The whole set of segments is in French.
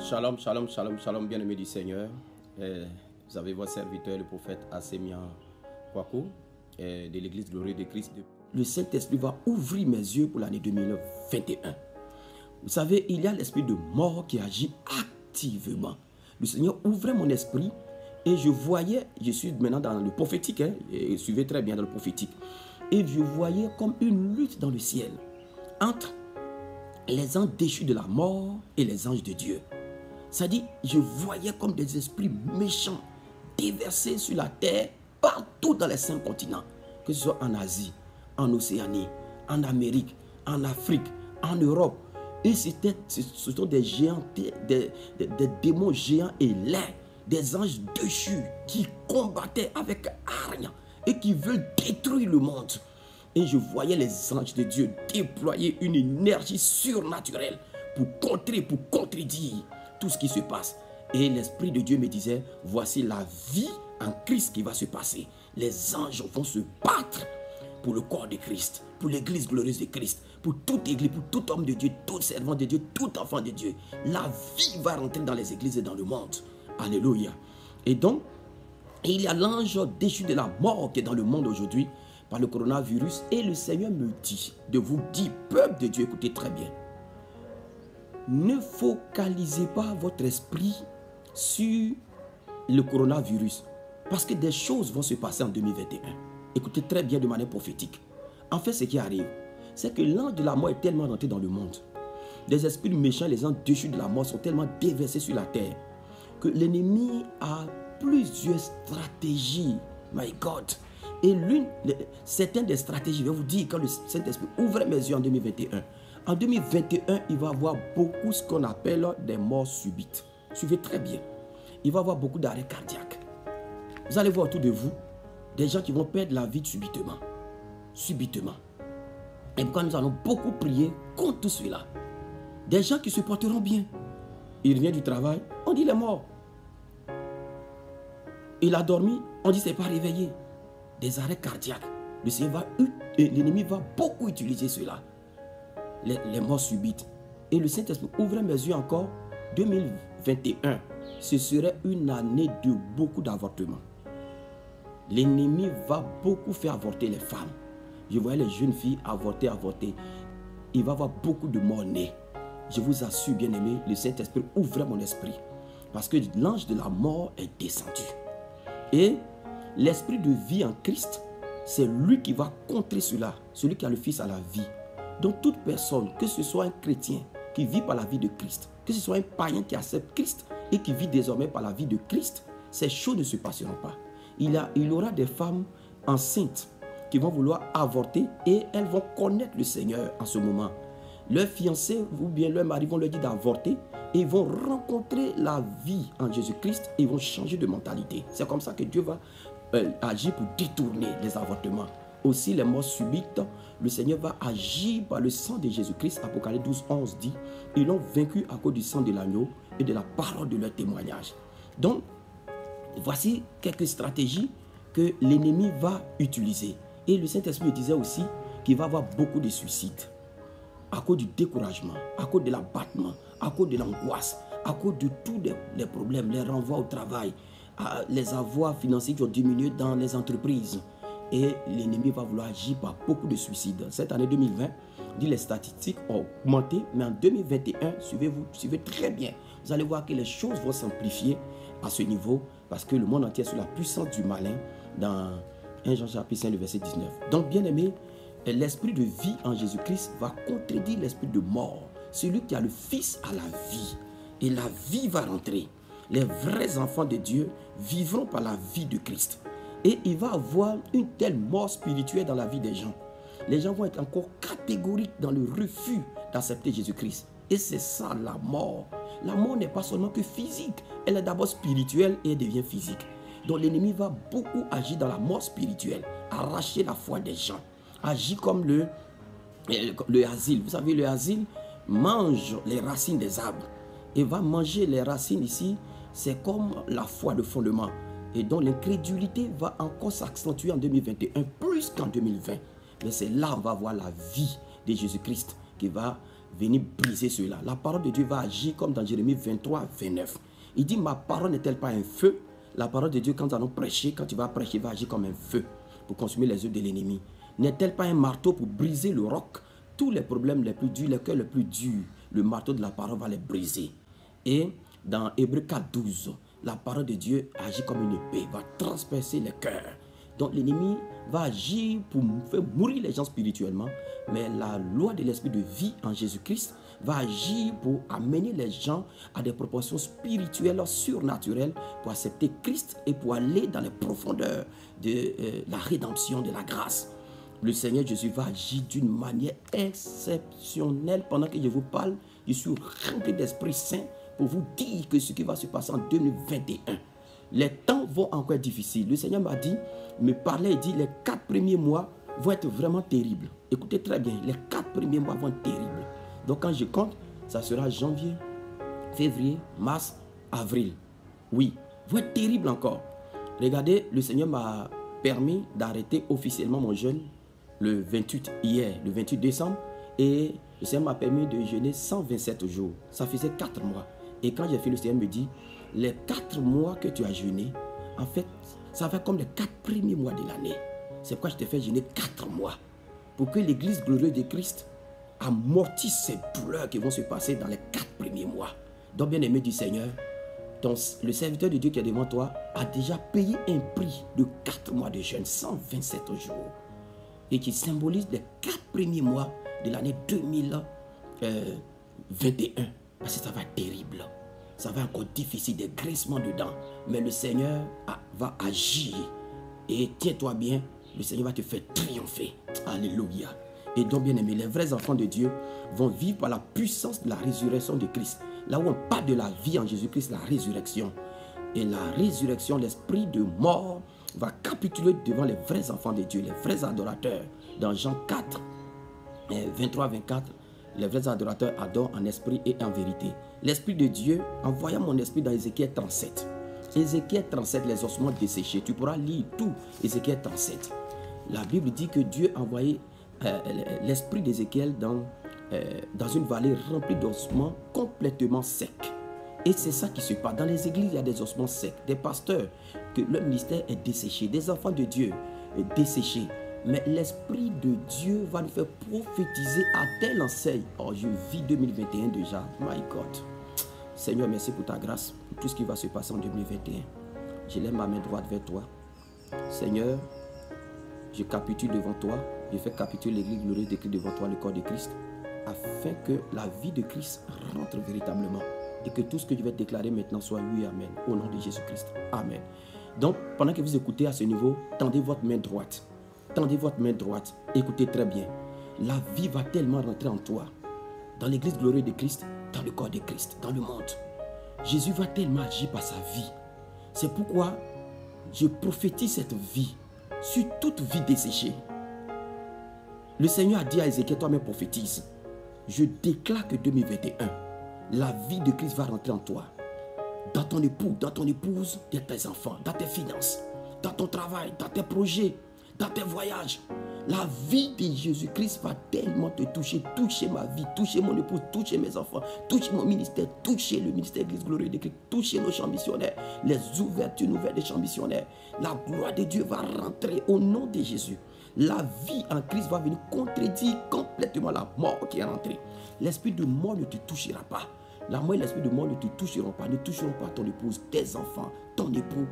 Shalom, shalom, shalom, shalom, bien-aimés du Seigneur. Vous avez votre serviteur, le prophète Asemian Kwaku, de l'église glorieuse de Christ. Le Saint-Esprit va ouvrir mes yeux pour l'année 2021. Vous savez, il y a l'esprit de mort qui agit activement. Le Seigneur ouvrait mon esprit et je voyais, je suis maintenant dans le prophétique, et suivez très bien dans le prophétique, et je voyais comme une lutte dans le ciel entre les anges déchus de la mort et les anges de Dieu. C'est-à-dire, je voyais comme des esprits méchants déversés sur la terre, partout dans les 5 continents, que ce soit en Asie, en Océanie, en Amérique, en Afrique, en Europe. Et ce sont des géants, des démons géants et laids, des anges déchus qui combattaient avec hargne et qui veulent détruire le monde. Et je voyais les anges de Dieu déployer une énergie surnaturelle pour contrer, pour contredire tout ce qui se passe. Et l'Esprit de Dieu me disait, voici la vie en Christ qui va se passer. Les anges vont se battre pour le corps de Christ, pour l'église glorieuse de Christ, pour toute église, pour tout homme de Dieu, tout servant de Dieu, tout enfant de Dieu. La vie va rentrer dans les églises et dans le monde. Alléluia. Et donc, il y a l'ange déchu de la mort qui est dans le monde aujourd'hui par le coronavirus. Et le Seigneur me dit de vous dire, peuple de Dieu, écoutez très bien. Ne focalisez pas votre esprit sur le coronavirus. Parce que des choses vont se passer en 2021. Écoutez très bien de manière prophétique. En fait, ce qui arrive, c'est que l'ange de la mort est tellement rentré dans le monde. Les esprits méchants, les anges déchus de la mort sont tellement déversés sur la terre que l'ennemi a plusieurs stratégies. My God. Et certaines des stratégies, je vais vous dire, quand le Saint-Esprit ouvre mes yeux en 2021, en 2021, il va y avoir beaucoup ce qu'on appelle des morts subites. Suivez très bien. Il va y avoir beaucoup d'arrêts cardiaques. Vous allez voir autour de vous des gens qui vont perdre la vie subitement. Subitement. Et pourquoi nous allons beaucoup prier contre tout cela. Des gens qui se porteront bien. Il revient du travail, on dit il est mort. Il a dormi, on dit c'est pas réveillé. Des arrêts cardiaques. L'ennemi va beaucoup utiliser cela. Les morts subites. Et le Saint-Esprit ouvre mes yeux encore. 2021, ce serait une année de beaucoup d'avortements. L'ennemi va beaucoup faire avorter les femmes. Je voyais les jeunes filles avorter. Il va y avoir beaucoup de morts nés. Je vous assure, bien-aimés, le Saint-Esprit ouvre mon esprit. Parce que l'ange de la mort est descendu. Et l'esprit de vie en Christ, c'est lui qui va contrer cela. Celui qui a le Fils à la vie. Donc toute personne, que ce soit un chrétien qui vit par la vie de Christ, que ce soit un païen qui accepte Christ et qui vit désormais par la vie de Christ, ces choses ne se passeront pas. Il y aura des femmes enceintes qui vont vouloir avorter et elles vont connaître le Seigneur en ce moment. Leurs fiancés ou bien leurs maris vont leur dire d'avorter et ils vont rencontrer la vie en Jésus-Christ et ils vont changer de mentalité. C'est comme ça que Dieu va agir pour détourner les avortements. Aussi les morts subites, le Seigneur va agir par le sang de Jésus-Christ. Apocalypse 12, 11 dit, ils l'ont vaincu à cause du sang de l'agneau et de la parole de leur témoignage. Donc, voici quelques stratégies que l'ennemi va utiliser. Et le Saint-Esprit disait aussi qu'il va y avoir beaucoup de suicides à cause du découragement, à cause de l'abattement, à cause de l'angoisse, à cause de tous les problèmes, les renvois au travail, les avoirs financiers qui ont diminué dans les entreprises. Et l'ennemi va vouloir agir par beaucoup de suicides. Cette année 2020, dit les statistiques ont augmenté, mais en 2021, suivez très bien. Vous allez voir que les choses vont s'amplifier à ce niveau parce que le monde entier est sous la puissance du malin dans 1 Jean chapitre 5, le verset 19. Donc, bien aimé, l'esprit de vie en Jésus-Christ va contredire l'esprit de mort. Celui qui a le Fils à la vie. Et la vie va rentrer. Les vrais enfants de Dieu vivront par la vie de Christ. Et il va avoir une telle mort spirituelle dans la vie des gens. Les gens vont être encore catégoriques dans le refus d'accepter Jésus-Christ. Et c'est ça la mort. La mort n'est pas seulement que physique. Elle est d'abord spirituelle et elle devient physique. Donc l'ennemi va beaucoup agir dans la mort spirituelle. Arracher la foi des gens. Agir comme le asile. Vous savez, le asile mange les racines des arbres. Et va manger les racines ici. C'est comme la foi, le fondement. Et donc l'incrédulité va encore s'accentuer en 2021 plus qu'en 2020. Mais c'est là on va voir la vie de Jésus-Christ qui va venir briser cela. La parole de Dieu va agir comme dans Jérémie 23, 29. Il dit, ma parole n'est-elle pas un feu? La parole de Dieu, quand nous allons prêcher, quand tu vas prêcher, va agir comme un feu pour consumer les œuvres de l'ennemi. N'est-elle pas un marteau pour briser le roc? Tous les problèmes les plus durs, les cœurs les plus durs, le marteau de la parole va les briser. Et dans Hébreux 4, 12, la parole de Dieu agit comme une épée, va transpercer les cœurs. Donc l'ennemi va agir pour faire mourir les gens spirituellement, mais la loi de l'esprit de vie en Jésus-Christ va agir pour amener les gens à des proportions spirituelles, surnaturelles, pour accepter Christ et pour aller dans les profondeurs de la rédemption, de la grâce. Le Seigneur Jésus va agir d'une manière exceptionnelle. Pendant que je vous parle, je suis rempli d'Esprit Saint pour vous dire que ce qui va se passer en 2021. Les temps vont encore être difficiles. Le Seigneur m'a dit, me parlait et dit, les 4 premiers mois vont être vraiment terribles. Écoutez très bien, les 4 premiers mois vont être terribles. Donc quand je compte, ça sera janvier, février, mars, avril. Oui, vont être terribles encore. Regardez, le Seigneur m'a permis d'arrêter officiellement mon jeûne le 28 hier, le 28 décembre. Et le Seigneur m'a permis de jeûner 127 jours. Ça faisait 4 mois. Et quand j'ai fait, le Seigneur me dit, les 4 mois que tu as jeûné, en fait, ça va comme les 4 premiers mois de l'année. C'est pourquoi je t'ai fait jeûner 4 mois. Pour que l'église glorieuse de Christ amortisse ces pleurs qui vont se passer dans les 4 premiers mois. Donc, bien aimé du Seigneur, le serviteur de Dieu qui est devant toi a déjà payé un prix de 4 mois de jeûne, 127 jours. Et qui symbolise les 4 premiers mois de l'année 2021. Parce que ça va être terrible. Ça va encore difficile, des graissements dedans. Mais le Seigneur va agir. Et tiens-toi bien, le Seigneur va te faire triompher. Alléluia. Et donc, bien aimé, les vrais enfants de Dieu vont vivre par la puissance de la résurrection de Christ. Là où on parle de la vie en Jésus-Christ, la résurrection. Et la résurrection, l'esprit de mort va capituler devant les vrais enfants de Dieu, les vrais adorateurs. Dans Jean 4, 23-24, les vrais adorateurs adorent en esprit et en vérité. L'esprit de Dieu envoya mon esprit dans Ézéchiel 37. Ézéchiel 37, les ossements desséchés. Tu pourras lire tout Ézéchiel 37. La Bible dit que Dieu a envoyé l'esprit d'Ézéchiel dans une vallée remplie d'ossements complètement secs. Et c'est ça qui se passe. Dans les églises, il y a des ossements secs, des pasteurs, que leur ministère est desséché, des enfants de Dieu desséchés. Mais l'Esprit de Dieu va nous faire prophétiser à telle enseigne. Oh, je vis 2021 déjà. My God. Seigneur, merci pour ta grâce, pour tout ce qui va se passer en 2021. Je lève ma main droite vers toi. Seigneur, je capitule devant toi. Je fais capituler l'église glorieuse de Christ devant toi, le corps de Christ, afin que la vie de Christ rentre véritablement. Et que tout ce que je vais déclarer maintenant soit oui, amen. Au nom de Jésus-Christ. Amen. Donc, pendant que vous écoutez à ce niveau, tendez votre main droite. Tendez votre main droite. Écoutez très bien. La vie va tellement rentrer en toi. Dans l'église glorieuse de Christ, dans le corps de Christ, dans le monde. Jésus va tellement agir par sa vie. C'est pourquoi je prophétise cette vie sur toute vie desséchée. Le Seigneur a dit à Ézéchiel, toi-même prophétise. Je déclare que 2021, la vie de Christ va rentrer en toi. Dans ton époux, dans ton épouse, dans tes enfants, dans tes finances, dans ton travail, dans tes projets, dans tes voyages. La vie de Jésus-Christ va tellement te toucher, toucher ma vie, toucher mon épouse, toucher mes enfants, toucher mon ministère, toucher le ministère de l'Église glorieuse de Christ, toucher nos champs missionnaires, les ouvertures nouvelles des champs missionnaires. La gloire de Dieu va rentrer au nom de Jésus. La vie en Christ va venir contredire complètement la mort qui est rentrée. L'esprit de mort ne te touchera pas. La mort et l'esprit de mort ne te toucheront pas, ne toucheront pas ton épouse, tes enfants, ton époux,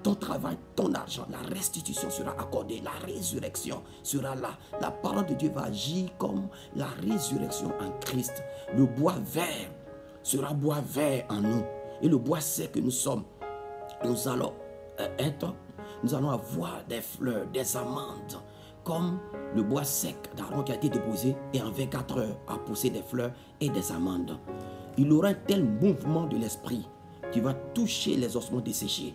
ton travail, ton argent. La restitution sera accordée, la résurrection sera là. La parole de Dieu va agir comme la résurrection en Christ. Le bois vert sera bois vert en nous. Et le bois sec que nous sommes, nous allons avoir des fleurs, des amandes, comme le bois sec d'Aaron qui a été déposé et en 24 heures a poussé des fleurs et des amandes. Il aura un tel mouvement de l'esprit qui va toucher les ossements desséchés.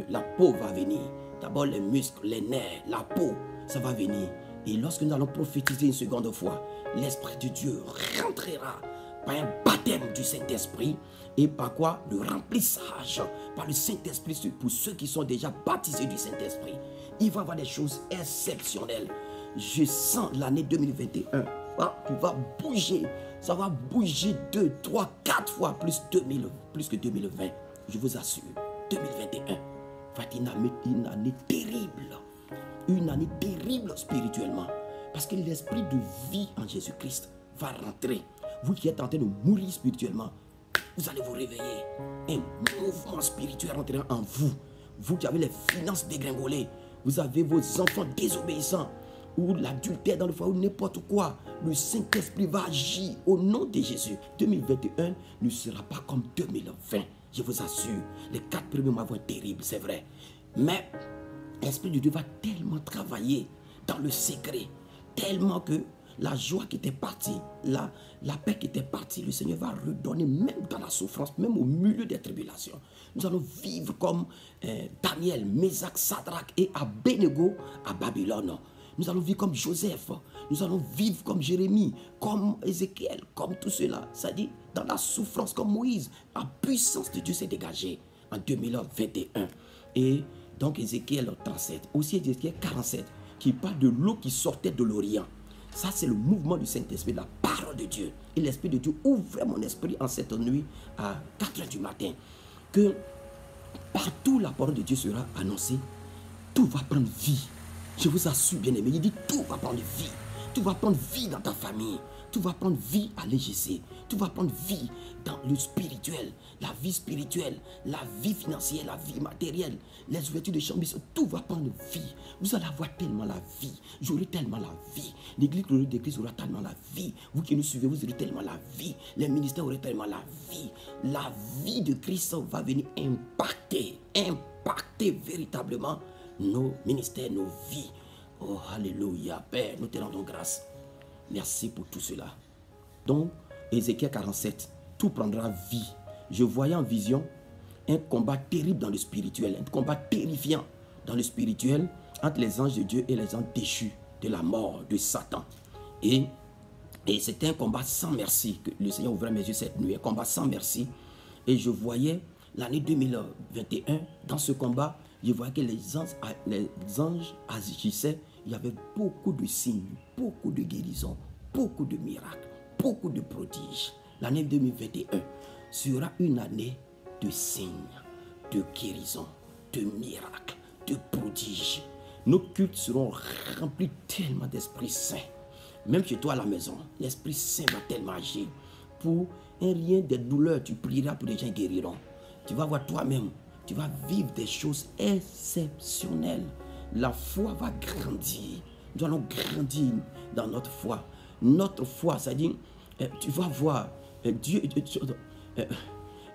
La peau va venir. D'abord les muscles, les nerfs, la peau, ça va venir. Et lorsque nous allons prophétiser une seconde fois, l'Esprit de Dieu rentrera par un baptême du Saint-Esprit et par quoi? Le remplissage par le Saint-Esprit pour ceux qui sont déjà baptisés du Saint-Esprit. Il va y avoir des choses exceptionnelles. Je sens l'année 2021 va bouger. Ça va bouger 2, 3, 4 fois plus que 2020. Je vous assure, 2021 va être une année terrible. Une année terrible spirituellement. Parce que l'esprit de vie en Jésus-Christ va rentrer. Vous qui êtes en train de mourir spirituellement, vous allez vous réveiller. Un mouvement spirituel rentrera en vous. Vous qui avez les finances dégringolées, vous avez vos enfants désobéissants, ou l'adultère dans le foyer, ou n'importe quoi. Le Saint-Esprit va agir au nom de Jésus. 2021 ne sera pas comme 2020. Je vous assure, les 4 premiers mois vont être terribles, c'est vrai. Mais l'Esprit de Dieu va tellement travailler dans le secret, tellement que la joie qui était partie, la paix qui était partie, le Seigneur va redonner même dans la souffrance, même au milieu des tribulations. Nous allons vivre comme Daniel, Meshach, Shadrach et Abednego à Babylone. Nous allons vivre comme Joseph, nous allons vivre comme Jérémie, comme Ézéchiel, comme tout cela. C'est-à-dire dans la souffrance comme Moïse. La puissance de Dieu s'est dégagée en 2021. Et donc Ézéchiel 37, aussi Ézéchiel 47, qui parle de l'eau qui sortait de l'Orient. Ça, c'est le mouvement du Saint-Esprit, la parole de Dieu. Et l'Esprit de Dieu ouvre mon esprit en cette nuit à 4 h du matin. Que partout la parole de Dieu sera annoncée, tout va prendre vie. Je vous assure, bien-aimé, il dit tout va prendre vie. Tout va prendre vie dans ta famille. Tout va prendre vie à l'EGC. Tout va prendre vie dans le spirituel, la vie spirituelle, la vie financière, la vie matérielle, les ouvertures de chambres. Tout va prendre vie. Vous allez avoir tellement la vie. J'aurai tellement la vie. L'église aura tellement la vie. Vous qui nous suivez, vous aurez tellement la vie. Les ministères auront tellement la vie. La vie de Christ va venir impacter véritablement nos ministères, nos vies. Oh, alléluia, Père, nous te rendons grâce. Merci pour tout cela. Donc, Ézéchiel 47, tout prendra vie. Je voyais en vision un combat terrible dans le spirituel, un combat terrifiant dans le spirituel entre les anges de Dieu et les anges déchus de la mort de Satan. Et c'était un combat sans merci que le Seigneur ouvrait mes yeux cette nuit, un combat sans merci. Et je voyais l'année 2021, dans ce combat, je voyais que les anges agissaient. Il y avait beaucoup de signes, beaucoup de guérisons, beaucoup de miracles, beaucoup de prodiges. L'année 2021 sera une année de signes, de guérisons, de miracles, de prodiges. Nos cultes seront remplis tellement d'Esprit Saint. Même chez toi à la maison, l'Esprit Saint va tellement agir. Pour un rien des douleurs, tu prieras pour les gens guériront. Tu vas voir toi-même, tu vas vivre des choses exceptionnelles. La foi va grandir. Nous allons grandir dans notre foi. Notre foi, c'est-à-dire, tu vas voir,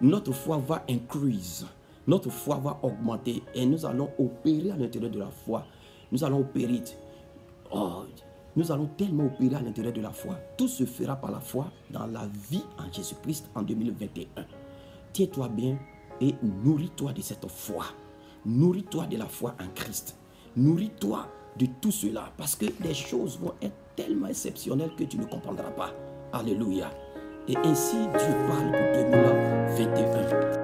notre foi va increase. Notre foi va augmenter. Et nous allons opérer à l'intérieur de la foi. Nous allons opérer. Oh, nous allons tellement opérer à l'intérieur de la foi. Tout se fera par la foi dans la vie en Jésus-Christ en 2021. Tiens-toi bien et nourris-toi de cette foi. Nourris-toi de la foi en Christ. Nourris-toi de tout cela parce que les choses vont être tellement exceptionnelles que tu ne comprendras pas. Alléluia. Et ainsi Dieu parle pour 2021.